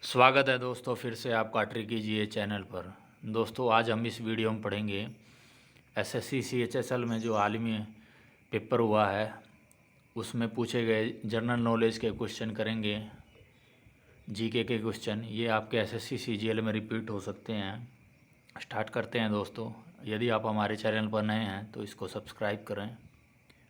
स्वागत है दोस्तों, फिर से आपका ट्रिकी जी चैनल पर। दोस्तों, आज हम इस वीडियो में पढ़ेंगे एसएससी सीएचएसएल में जो आलमी पेपर हुआ है उसमें पूछे गए जनरल नॉलेज के क्वेश्चन करेंगे। जीके के क्वेश्चन ये आपके एसएससी सीजीएल में रिपीट हो सकते हैं। स्टार्ट करते हैं दोस्तों। यदि आप हमारे चैनल पर नए हैं तो इसको सब्सक्राइब करें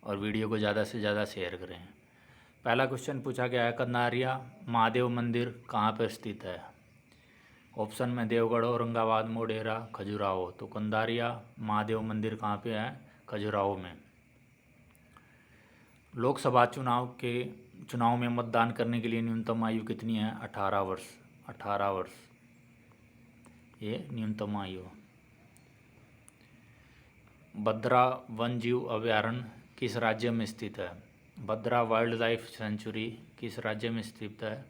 और वीडियो को ज़्यादा से ज़्यादा शेयर करें। पहला क्वेश्चन पूछा गया है, कंदारिया महादेव मंदिर कहाँ पर स्थित है? ऑप्शन में देवगढ़, औरंगाबाद, मोढेरा, खजुराहो। तो कंदारिया महादेव मंदिर कहाँ पे है? खजुराहो में। लोकसभा चुनाव में मतदान करने के लिए न्यूनतम आयु कितनी है? 18 वर्ष। 18 वर्ष ये न्यूनतम आयु। भद्रा वन्यजीव अभयारण्य किस राज्य में स्थित है? भद्रा वाइल्ड लाइफ सेंचुरी किस राज्य में स्थित है?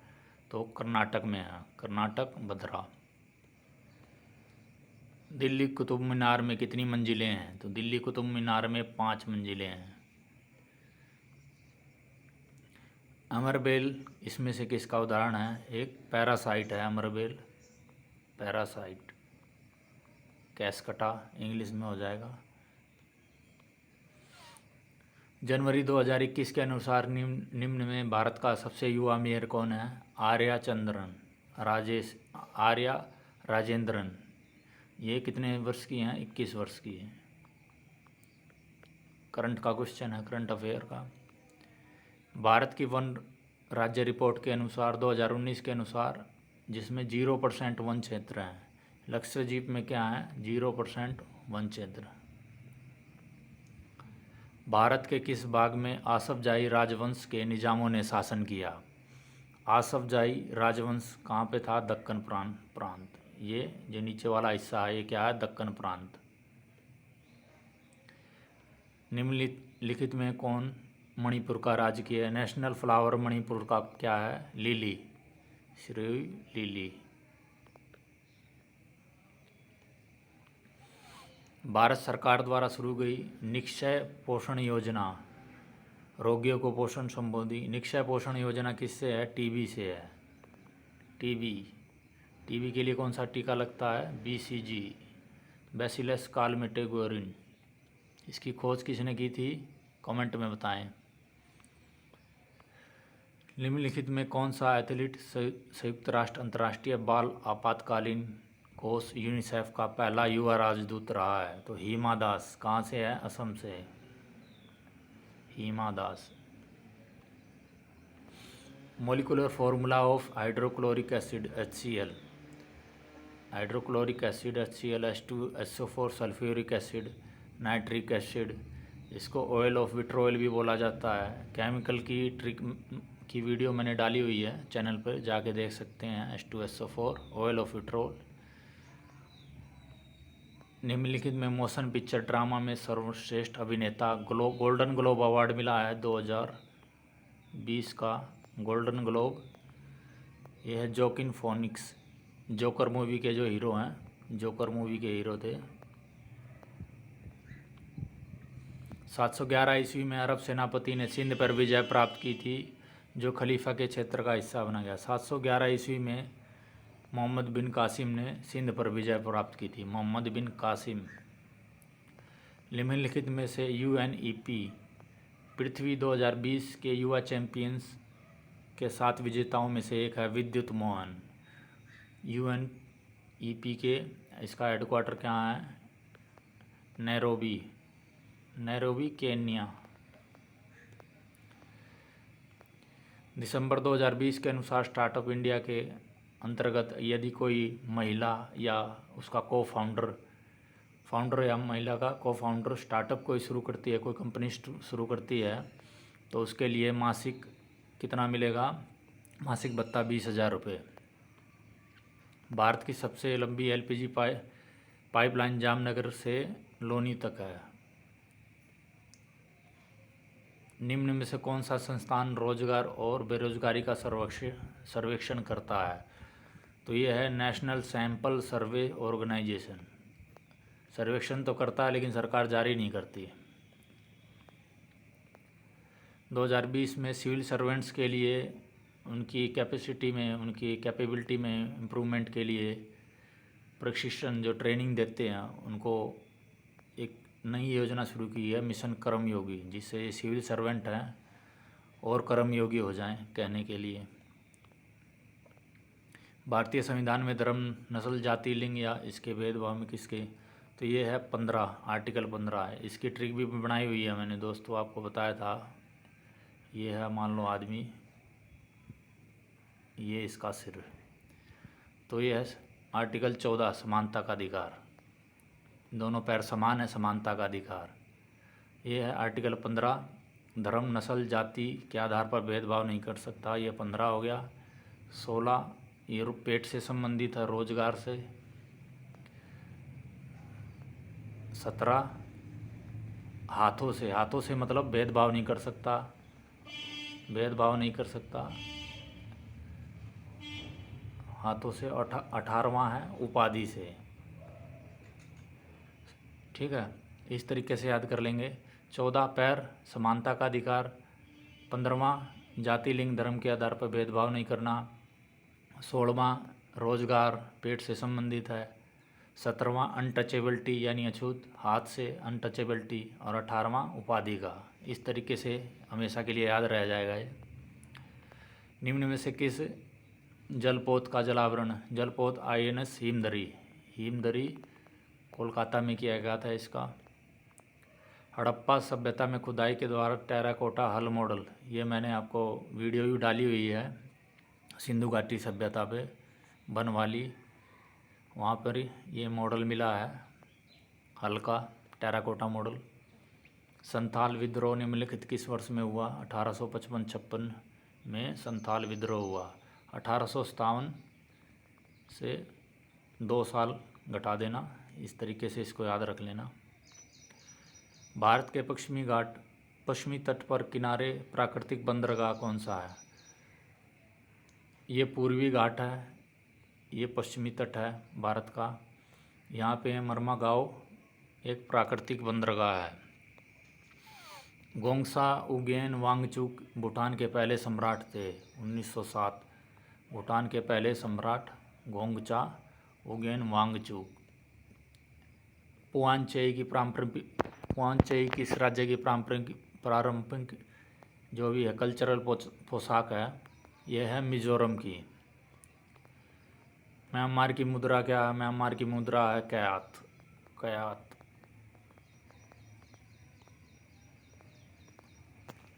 तो कर्नाटक में है। कर्नाटक, भद्रा। दिल्ली कुतुब मीनार में कितनी मंजिलें हैं? तो दिल्ली कुतुब मीनार में 5 मंजिलें हैं। अमरबेल इसमें से किसका उदाहरण है? एक पैरासाइट है अमरबेल, पैरासाइट। कैसकटा इंग्लिश में हो जाएगा। जनवरी 2021 के अनुसार निम्न में भारत का सबसे युवा मेयर कौन है? आर्या राजेंद्रन। ये कितने वर्ष की हैं? 21 वर्ष की है। करंट का क्वेश्चन है, करंट अफेयर का। भारत की वन राज्य रिपोर्ट के अनुसार 2019 के अनुसार जिसमें 0% वन क्षेत्र है। लक्षद्वीप में क्या है? 0% वन क्षेत्र। भारत के किस भाग में आसफजाही राजवंश के निजामों ने शासन किया? आसफजाही राजवंश कहाँ पे था? दक्कन प्रांत। ये जो नीचे वाला हिस्सा है ये क्या है? दक्कन प्रांत। निम्नलिखित में कौन मणिपुर का राजकीय नेशनल फ्लावर मणिपुर का क्या है? Lily, Shri lily. भारत सरकार द्वारा शुरू गई निक्षय पोषण योजना, रोगियों को पोषण संबंधी निक्षय पोषण योजना किससे है? टीबी से है। टीबी के लिए कौन सा टीका लगता है? BCG, bacillus Calmette Guerin. इसकी खोज किसने की थी? कमेंट में बताएं। निम्नलिखित में कौन सा एथलीट संयुक्त राष्ट्र अंतर्राष्ट्रीय बाल आपातकालीन कोष यूनिसेफ का पहला युवा राजदूत रहा है? तो हिमा दास। कहाँ से है? असम से। Hima Das. Molecular formula of hydrochloric acid HCl। Hydrochloric acid HCl, H2SO4, sulphuric acid, nitric acid. इसको ऑयल ऑफ विट्रोल भी बोला जाता है। केमिकल की ट्रिक की वीडियो मैंने डाली हुई है चैनल पर, जाके देख सकते हैं। H2SO4, oil of vitriol. निम्नलिखित में मोशन पिक्चर ड्रामा में सर्वश्रेष्ठ अभिनेता गोल्डन ग्लोब अवार्ड मिला है 2020 का। गोल्डन ग्लोब ये है जोकिन फोनिक्स, जोकर मूवी के जो हीरो हैं, जोकर मूवी के हीरो थे। 711 ईस्वी में अरब सेनापति ने सिंध पर विजय प्राप्त की थी, जो खलीफा के क्षेत्र का हिस्सा बना गया। 711 ईस्वी में मोहम्मद बिन कासिम ने सिंध पर विजय प्राप्त की थी। मोहम्मद बिन कासिम। निम्नलिखित में से UNEP पृथ्वी 2020 के युवा चैंपियंस के 7 विजेताओं में से एक है विद्युत मोहन। UNEP के इसका हेडक्वार्टर क्या है? Nairobi, Kenya. दिसंबर 2020 के अनुसार स्टार्टअप इंडिया के अंतर्गत यदि कोई महिला या उसका फाउंडर या महिला का को-फाउंडर स्टार्टअप कोई शुरू करती है, कोई कंपनी शुरू करती है, तो उसके लिए मासिक कितना मिलेगा? मासिक भत्ता 20,000 रुपये। भारत की सबसे लंबी LPG पाइपलाइन जामनगर से लोनी तक है। निम्न में से कौन सा संस्थान रोजगार और बेरोजगारी का सर्वेक्षण करता है? तो ये है नेशनल सैंपल सर्वे ऑर्गेनाइजेशन। सर्वेक्षण तो करता है लेकिन सरकार जारी नहीं करती। 2020 में सिविल सर्वेंट्स के लिए उनकी कैपेसिटी में, उनकी कैपेबिलिटी में इम्प्रूवमेंट के लिए प्रशिक्षण जो ट्रेनिंग देते हैं, उनको एक नई योजना शुरू की है, मिशन कर्मयोगी, जिससे सिविल सर्वेंट हैं और कर्मयोगी हो जाएं, कहने के लिए। भारतीय संविधान में धर्म, नस्ल, जाति, लिंग या इसके भेदभाव में किसके, तो ये है 15, आर्टिकल 15 है। इसकी ट्रिक भी बनाई हुई है मैंने दोस्तों, आपको बताया था। ये है, मान लो आदमी, ये इसका सिर, तो ये है आर्टिकल 14, समानता का अधिकार, दोनों पैर समान है, समानता का अधिकार। ये है आर्टिकल 15, धर्म, नस्ल, जाति के आधार पर भेदभाव नहीं कर सकता, ये 15 हो गया। 16, ये पेट से संबंधित है, रोजगार से। 17, हाथों से, हाथों से मतलब भेदभाव नहीं कर सकता, भेदभाव नहीं कर सकता हाथों से। 18वां है उपाधि से। ठीक है, इस तरीके से याद कर लेंगे। 14 पैर, समानता का अधिकार। 15वां जाति, लिंग, धर्म के आधार पर भेदभाव नहीं करना। 16वां रोजगार, पेट से संबंधित है। 17वां अनटचेबिलिटी यानी अछूत, हाथ से अनटचेबिलिटी। और 18वां उपाधि का। इस तरीके से हमेशा के लिए याद रह जाएगा ये। निम्न में से किस जलपोत का जलावरण, जलपोत INS हिमदरी, हिमदरी कोलकाता में किया गया था इसका। हड़प्पा सभ्यता में खुदाई के द्वारा टेराकोटा हल मॉडल, ये मैंने आपको वीडियो भी डाली हुई है, सिंधु घाटी सभ्यता पे बनवाली, वहाँ पर ये मॉडल मिला है, हल का टेराकोटा मॉडल। संथाल विद्रोह निम्नलिखित किस वर्ष में हुआ, 1855-56 में संथाल विद्रोह हुआ। 1857 से 2 साल घटा देना, इस तरीके से इसको याद रख लेना। भारत के पश्चिमी तट पर किनारे प्राकृतिक बंदरगाह कौन सा है, ये पूर्वी घाट है, ये पश्चिमी तट है भारत का। यहाँ पे मरमा गाँव एक प्राकृतिक बंदरगाह है। गोंगसा उगेन वांगचुक भूटान के पहले सम्राट थे, 1907। भूटान के पहले सम्राट गोंगचा उगेन वांगचुक। पुआनचेई किस राज्य की पारंपरिक जो भी है कल्चरल पोशाक है, यह है मिजोरम की। म्यांमार की मुद्रा क्या है, म्यांमार की मुद्रा है क्यात, क्यात।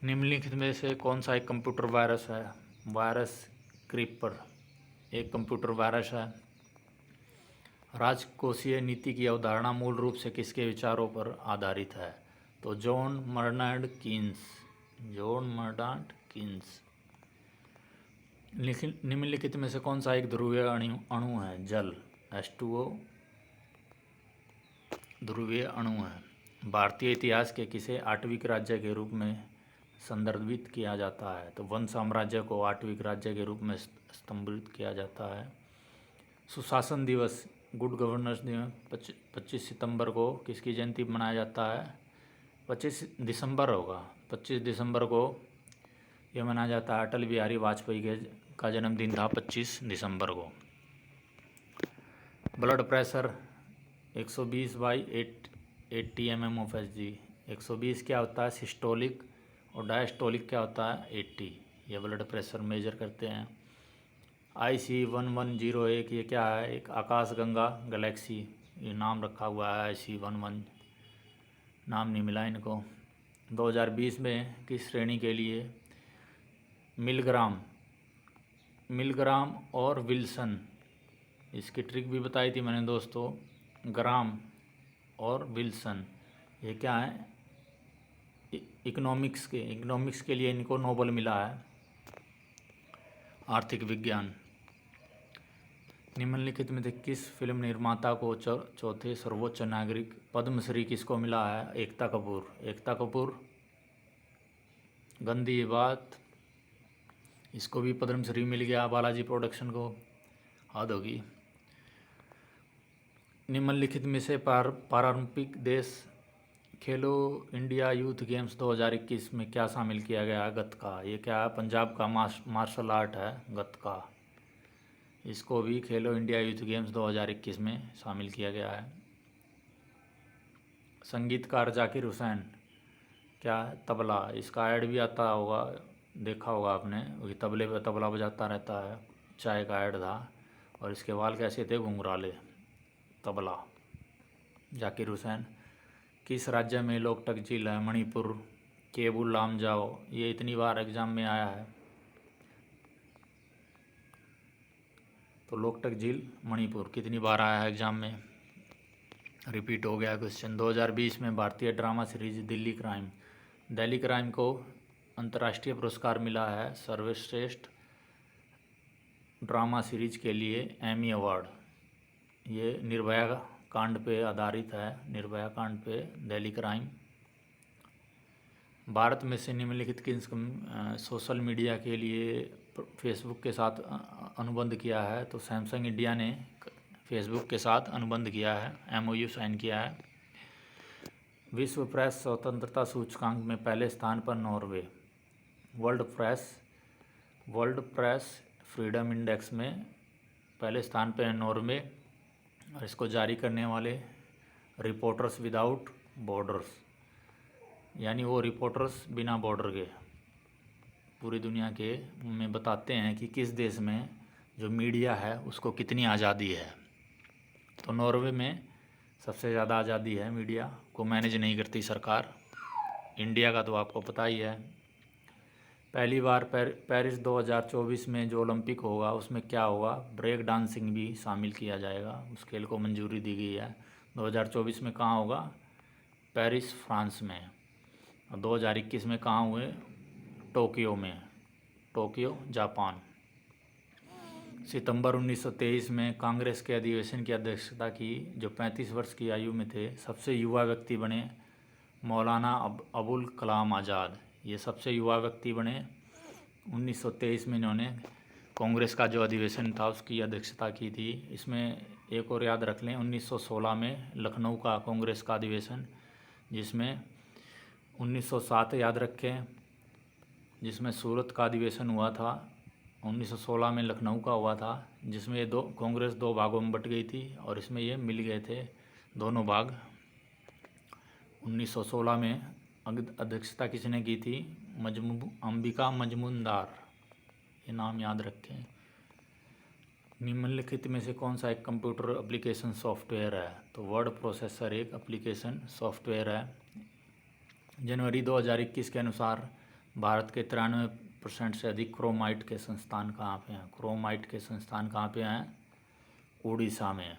निम्नलिखित में से कौन सा एक कंप्यूटर वायरस है, वायरस क्रीपर एक कंप्यूटर वायरस है। राजकोषीय नीति की अवधारणा मूल रूप से किसके विचारों पर आधारित है, तो John Bernard Keynes, John Bernard Keynes. निम्नलिखित में से कौन सा एक ध्रुवीय अणु है, जल, H2O ध्रुवीय अणु है। भारतीय इतिहास के किसे आठवीं राज्य के रूप में संदर्भित किया जाता है, तो वन साम्राज्य को आठवीं राज्य के रूप में स्तंभित किया जाता है। सुशासन दिवस, गुड गवर्नेंस दिवस 25 सितंबर को किसकी जयंती मनाया जाता है, 25 दिसंबर होगा, 25 दिसंबर को यह मनाया जाता है। अटल बिहारी वाजपेयी का जन्मदिन था 25 दिसंबर को। Blood pressure 120/80 mm of Hg। 120 क्या होता है सिस्टोलिक, और डायस्टोलिक क्या होता है 80। ये ब्लड प्रेशर मेजर करते हैं। IC1101, ये क्या है, एक आकाशगंगा गैलेक्सी, ये नाम रखा हुआ है IC11, नाम नहीं मिला इनको। 2020 में किस श्रेणी के लिए मिलग्राम और विल्सन, इसकी ट्रिक भी बताई थी मैंने दोस्तों। ग्राम और विल्सन ये क्या है, इकोनॉमिक्स के लिए इनको नोबेल मिला है, आर्थिक विज्ञान। निम्नलिखित में से किस फिल्म निर्माता को चौथे सर्वोच्च नागरिक पद्मश्री किसको मिला है, एकता कपूर। एकता कपूर, गंदी बात, इसको भी पद्मश्री मिल गया, बालाजी प्रोडक्शन को, हद होगी। निम्नलिखित में से पारंपरिक देश खेलो इंडिया यूथ गेम्स 2021 में क्या शामिल किया गया है? गतका। ये क्या है? पंजाब का मार्शल आर्ट है गतका। इसको भी खेलो इंडिया यूथ गेम्स 2021 में शामिल किया गया है। संगीतकार जाकिर हुसैन क्या है? तबला। इसका ऐड भी आता होगा, देखा होगा आपने, वही तबले पे तबला बजाता रहता है। चाय का ऐड था और इसके बाल कैसे थे? घुंघराले। तबला जाकिर हुसैन। किस राज्य में लोकटक झील है? मणिपुर। केबुल लामजाओ। ये इतनी बार एग्जाम में आया है, तो लोकटक झील मणिपुर कितनी बार आया है एग्जाम में? रिपीट हो गया क्वेश्चन। 2020 में भारतीय ड्रामा सीरीज दिल्ली क्राइम को अंतर्राष्ट्रीय पुरस्कार मिला है सर्वश्रेष्ठ ड्रामा सीरीज के लिए एमी अवार्ड। ये निर्भया कांड पे आधारित है, निर्भया कांड पे दिल्ली क्राइम। भारत में से निम्नलिखित किस सोशल मीडिया के लिए फेसबुक के साथ अनुबंध किया है? तो सैमसंग इंडिया ने फेसबुक के साथ अनुबंध किया है, MOU साइन किया है। विश्व प्रेस स्वतंत्रता सूचकांक में पहले स्थान पर Norway. World press freedom index में पहले स्थान पर है नॉर्वे, और इसको जारी करने वाले रिपोर्टर्स विदाउट बॉर्डर्स, यानी वो रिपोर्टर्स बिना बॉर्डर के पूरी दुनिया के में बताते हैं कि किस देश में जो मीडिया है उसको कितनी आज़ादी है। तो नॉर्वे में सबसे ज़्यादा आज़ादी है, मीडिया को मैनेज नहीं करती सरकार। इंडिया का तो आपको पता ही है। पहली बार पेरिस 2024 में जो ओलंपिक होगा उसमें क्या होगा? ब्रेक डांसिंग भी शामिल किया जाएगा, उस खेल को मंजूरी दी गई है। 2024 में कहाँ होगा? पेरिस फ्रांस में। और 2021 में कहाँ हुए? टोक्यो में, टोक्यो जापान। सितंबर 1923 में कांग्रेस के अधिवेशन की अध्यक्षता की जो 35 वर्ष की आयु में थे, सबसे युवा व्यक्ति बने मौलाना अबुल कलाम आज़ाद। ये सबसे युवा व्यक्ति बने। 1923 में इन्होंने कांग्रेस का जो अधिवेशन था उसकी अध्यक्षता की थी। इसमें एक और याद रख लें, 1916 में लखनऊ का कांग्रेस का अधिवेशन, जिसमें 1907 याद रखें, जिसमें सूरत का अधिवेशन हुआ था। 1916 में लखनऊ का हुआ था, जिसमें ये कांग्रेस दो भागों में बट गई थी और इसमें ये मिल गए थे दोनों भाग। 1916 में अध्यक्षता किसने की थी? अंबिका मजमुंदार, ये नाम याद रखें। निम्नलिखित में से कौन सा एक कंप्यूटर एप्लीकेशन सॉफ्टवेयर है? तो वर्ड प्रोसेसर एक एप्लीकेशन सॉफ्टवेयर है। जनवरी 2021 के अनुसार भारत के 93% से अधिक क्रोमाइट के संस्थान कहाँ पे हैं? क्रोमाइट के संस्थान कहाँ पे हैं? उड़ीसा में।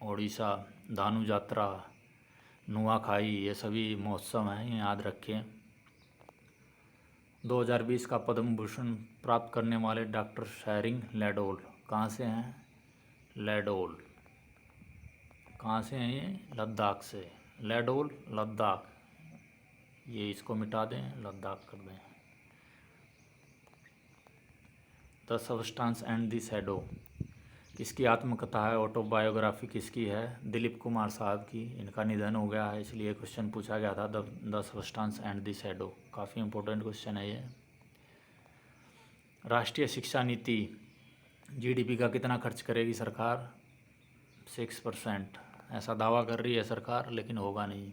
उड़ीसा, धानु यात्रा, नुआखाई, ये सभी महोत्सव हैं, ये याद रखें। 2020 का पद्म भूषण प्राप्त करने वाले डॉक्टर शेरिंग लेडोल कहाँ से हैं? लेडोल कहाँ से हैं? ये लद्दाख से। लेडोल लद्दाख, ये इसको मिटा दें, लद्दाख कर दें। The substance and the shadow किसकी आत्मकथा है? ऑटोबायोग्राफी किसकी है? दिलीप कुमार साहब की। इनका निधन हो गया है, इसलिए क्वेश्चन पूछा गया था the substance and the shadow. काफ़ी इंपॉर्टेंट क्वेश्चन है ये। राष्ट्रीय शिक्षा नीति GDP का कितना खर्च करेगी सरकार? 6%, ऐसा दावा कर रही है सरकार, लेकिन होगा नहीं।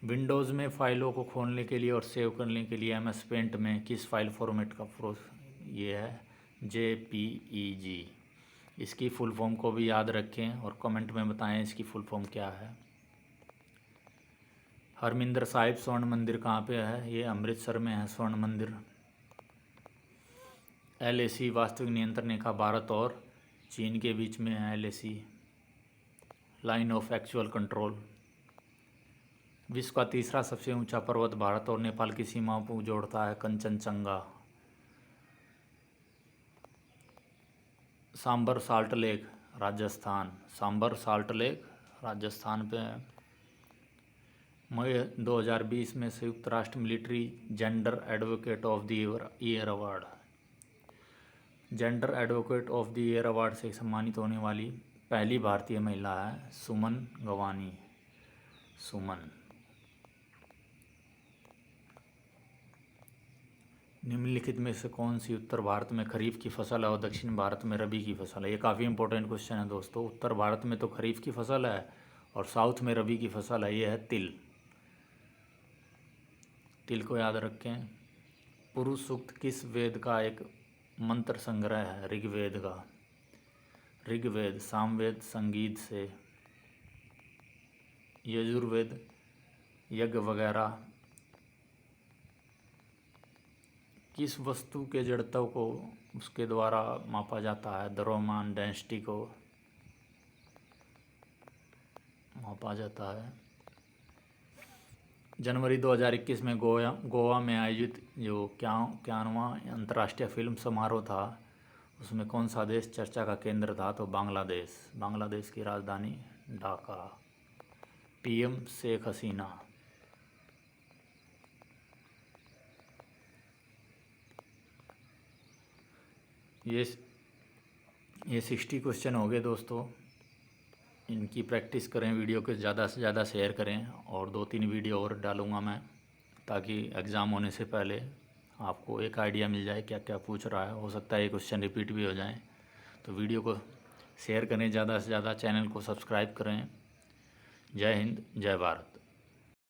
विंडोज़ में फ़ाइलों को खोलने के लिए और सेव करने के लिए MS पेंट में किस फाइल फॉर्मेट का ये है? JPEG। इसकी फुल फॉर्म को भी याद रखें और कमेंट में बताएं इसकी फुल फॉर्म क्या है। हरमिंदर साहिब स्वर्ण मंदिर कहाँ पे है? ये अमृतसर में है स्वर्ण मंदिर। LAC वास्तविक नियंत्रण रेखा भारत और चीन के बीच में है। LAC line of actual control. विश्व का तीसरा सबसे ऊंचा पर्वत भारत और नेपाल की सीमाओं को जोड़ता है, Kanchenjunga. Sambhar salt lake Rajasthan, Sambhar salt lake Rajasthan पे है। मई 2020 में संयुक्त राष्ट्र military gender advocate of the year award, gender advocate of the year award से सम्मानित होने वाली पहली भारतीय महिला है सुमन गवानी। सुमन। निम्नलिखित में से कौन सी उत्तर भारत में खरीफ की फसल है और दक्षिण भारत में रबी की फसल है? ये काफ़ी इंपॉर्टेंट क्वेश्चन है दोस्तों। उत्तर भारत में तो खरीफ की फसल है और साउथ में रबी की फसल है। ये है तिल। तिल को याद रखें। पुरुष सूक्त किस वेद का एक मंत्र संग्रह है? ऋग्वेद का। ऋग्वेद, सामवेद संगीत से, यजुर्वेद यज्ञ वगैरह। किस वस्तु के जड़त्व को उसके द्वारा मापा जाता है? द्रव्यमान डेंसिटी को मापा जाता है। जनवरी 2021 में गोवा में आयोजित जो 51वां अंतर्राष्ट्रीय फिल्म समारोह था, उसमें कौन सा देश चर्चा का केंद्र था? तो बांग्लादेश। बांग्लादेश की राजधानी ढाका। पीएम शेख हसीना। ये 60 क्वेश्चन हो गए दोस्तों। इनकी प्रैक्टिस करें, वीडियो को ज़्यादा से ज़्यादा शेयर करें और 2-3 वीडियो और डालूँगा मैं, ताकि एग्ज़ाम होने से पहले आपको एक आइडिया मिल जाए क्या क्या पूछ रहा है। हो सकता है ये क्वेश्चन रिपीट भी हो जाए। तो वीडियो को शेयर करें ज़्यादा से ज़्यादा, चैनल को सब्सक्राइब करें। जय हिंद, जय भारत।